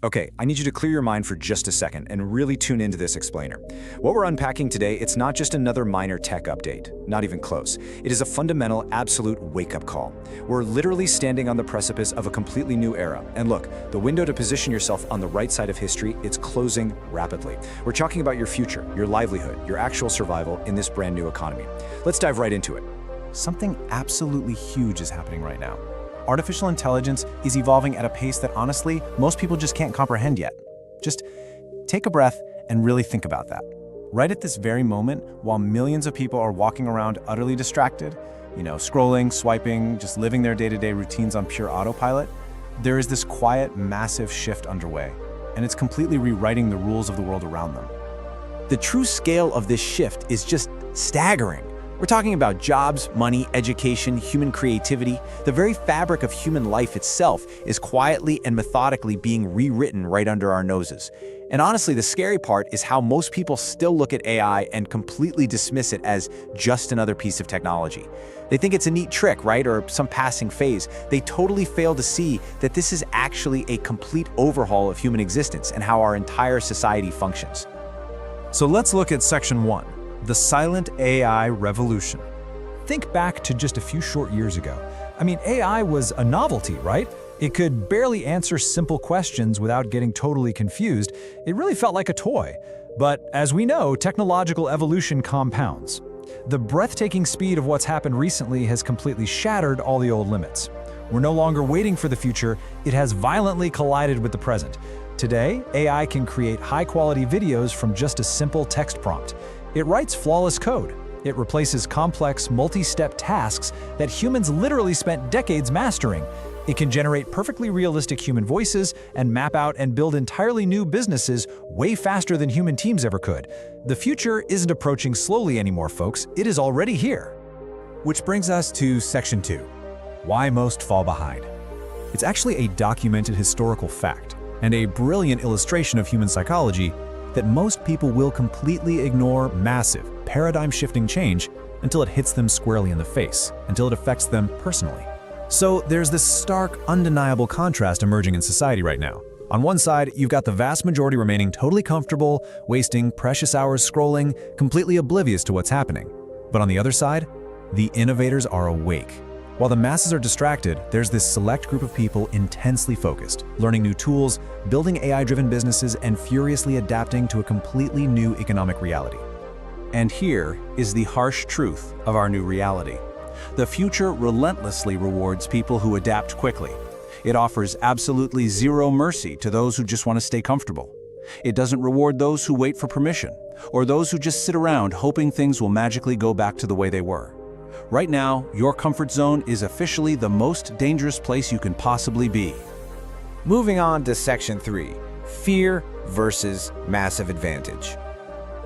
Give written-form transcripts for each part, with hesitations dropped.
Okay, I need you to clear your mind for just a second and really tune into this explainer. What we're unpacking today, it's not just another minor tech update, not even close. It is a fundamental, absolute wake-up call. We're literally standing on the precipice of a completely new era. And look, the window to position yourself on the right side of history, it's closing rapidly. We're talking about your future, your livelihood, your actual survival in this brand new economy. Let's dive right into it. Something absolutely huge is happening right now. Artificial intelligence is evolving at a pace that honestly, most people just can't comprehend yet. Just take a breath and really think about that. Right at this very moment, while millions of people are walking around utterly distracted, scrolling, swiping, just living their day-to-day routines on pure autopilot, there is this quiet, massive shift underway, and it's completely rewriting the rules of the world around them. The true scale of this shift is just staggering. We're talking about jobs, money, education, human creativity. The very fabric of human life itself is quietly and methodically being rewritten right under our noses. And honestly, the scary part is how most people still look at AI and completely dismiss it as just another piece of technology. They think it's a neat trick, right, or some passing phase. They totally fail to see that this is actually a complete overhaul of human existence and how our entire society functions. So let's look at Section 1. The silent AI revolution. Think back to just a few short years ago. AI was a novelty, right? It could barely answer simple questions without getting totally confused. It really felt like a toy. But as we know, technological evolution compounds. The breathtaking speed of what's happened recently has completely shattered all the old limits. We're no longer waiting for the future, it has violently collided with the present. Today, AI can create high-quality videos from just a simple text prompt. It writes flawless code. It replaces complex, multi-step tasks that humans literally spent decades mastering. It can generate perfectly realistic human voices and map out and build entirely new businesses way faster than human teams ever could. The future isn't approaching slowly anymore, folks. It is already here. Which brings us to Section 2. Why most fall behind. It's actually a documented historical fact and a brilliant illustration of human psychology that most people will completely ignore massive, paradigm-shifting change until it hits them squarely in the face, until it affects them personally. So there's this stark, undeniable contrast emerging in society right now. On one side, you've got the vast majority remaining totally comfortable, wasting precious hours scrolling, completely oblivious to what's happening. But on the other side, the innovators are awake. While the masses are distracted, there's this select group of people intensely focused, learning new tools, building AI-driven businesses, and furiously adapting to a completely new economic reality. And here is the harsh truth of our new reality. The future relentlessly rewards people who adapt quickly. It offers absolutely zero mercy to those who just want to stay comfortable. It doesn't reward those who wait for permission, or those who just sit around hoping things will magically go back to the way they were. Right now, your comfort zone is officially the most dangerous place you can possibly be. Moving on to Section 3, fear versus massive advantage.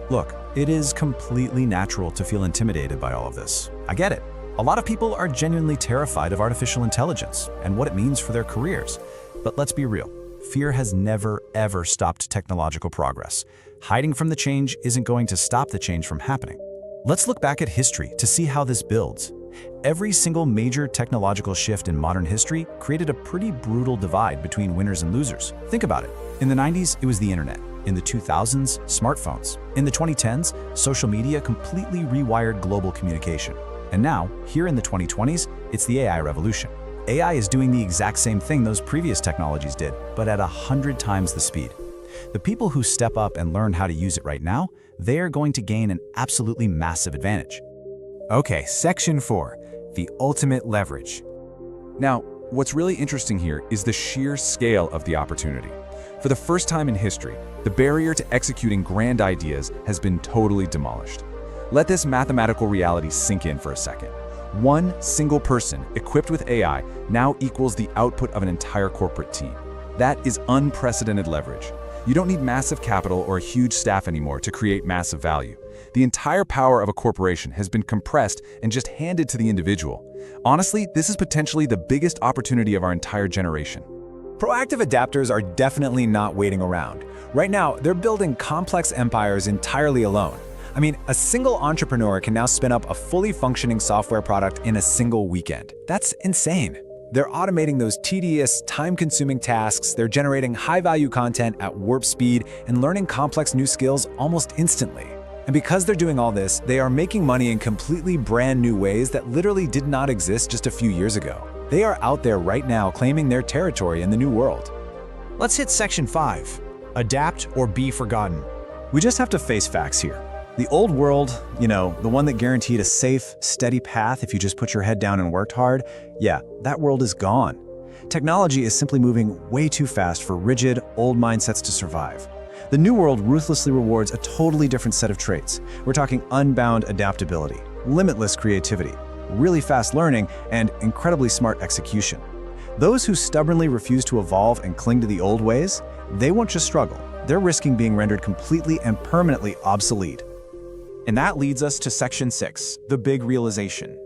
Look, it is completely natural to feel intimidated by all of this. I get it. A lot of people are genuinely terrified of artificial intelligence and what it means for their careers. But let's be real. Fear has never, ever stopped technological progress. Hiding from the change isn't going to stop the change from happening. Let's look back at history to see how this builds. Every single major technological shift in modern history created a pretty brutal divide between winners and losers. Think about it. In the 90s, it was the internet. In the 2000s, smartphones. In the 2010s, social media completely rewired global communication. And now, here in the 2020s, it's the AI revolution. AI is doing the exact same thing those previous technologies did, but at 100 times the speed. The people who step up and learn how to use it right now, they are going to gain an absolutely massive advantage. Okay, Section 4, the ultimate leverage. Now, what's really interesting here is the sheer scale of the opportunity. For the first time in history, the barrier to executing grand ideas has been totally demolished. Let this mathematical reality sink in for a second. One single person equipped with AI now equals the output of an entire corporate team. That is unprecedented leverage. You don't need massive capital or a huge staff anymore to create massive value. The entire power of a corporation has been compressed and just handed to the individual. Honestly, this is potentially the biggest opportunity of our entire generation. Proactive adapters are definitely not waiting around. Right now, they're building complex empires entirely alone. A single entrepreneur can now spin up a fully functioning software product in a single weekend. That's insane. They're automating those tedious, time-consuming tasks, they're generating high-value content at warp speed, and learning complex new skills almost instantly. And because they're doing all this, they are making money in completely brand new ways that literally did not exist just a few years ago. They are out there right now claiming their territory in the new world. Let's hit Section 5. Adapt or be forgotten. We just have to face facts here. The old world, the one that guaranteed a safe, steady path if you just put your head down and worked hard, yeah, that world is gone. Technology is simply moving way too fast for rigid, old mindsets to survive. The new world ruthlessly rewards a totally different set of traits. We're talking unbound adaptability, limitless creativity, really fast learning, and incredibly smart execution. Those who stubbornly refuse to evolve and cling to the old ways, they won't just struggle. They're risking being rendered completely and permanently obsolete. And that leads us to Section 6, the big realization.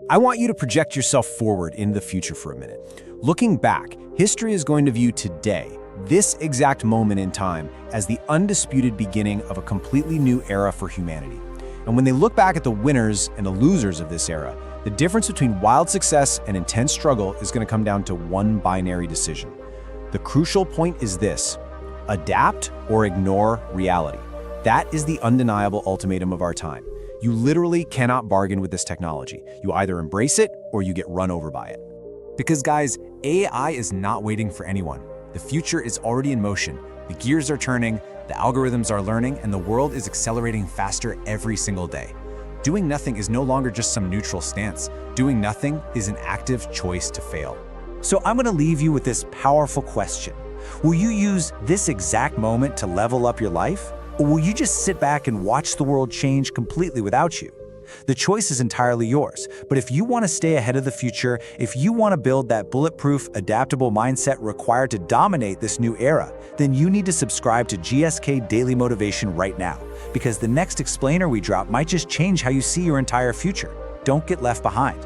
I want you to project yourself forward in the future for a minute. Looking back, history is going to view today, this exact moment in time, as the undisputed beginning of a completely new era for humanity. And when they look back at the winners and the losers of this era, the difference between wild success and intense struggle is going to come down to one binary decision. The crucial point is this: adapt or ignore reality. That is the undeniable ultimatum of our time. You literally cannot bargain with this technology. You either embrace it or you get run over by it. Because guys, AI is not waiting for anyone. The future is already in motion. The gears are turning, the algorithms are learning, and the world is accelerating faster every single day. Doing nothing is no longer just some neutral stance. Doing nothing is an active choice to fail. So I'm going to leave you with this powerful question. Will you use this exact moment to level up your life? Or will you just sit back and watch the world change completely without you? The choice is entirely yours, but if you want to stay ahead of the future, if you want to build that bulletproof, adaptable mindset required to dominate this new era, then you need to subscribe to GSK Daily Motivation right now, because the next explainer we drop might just change how you see your entire future. Don't get left behind.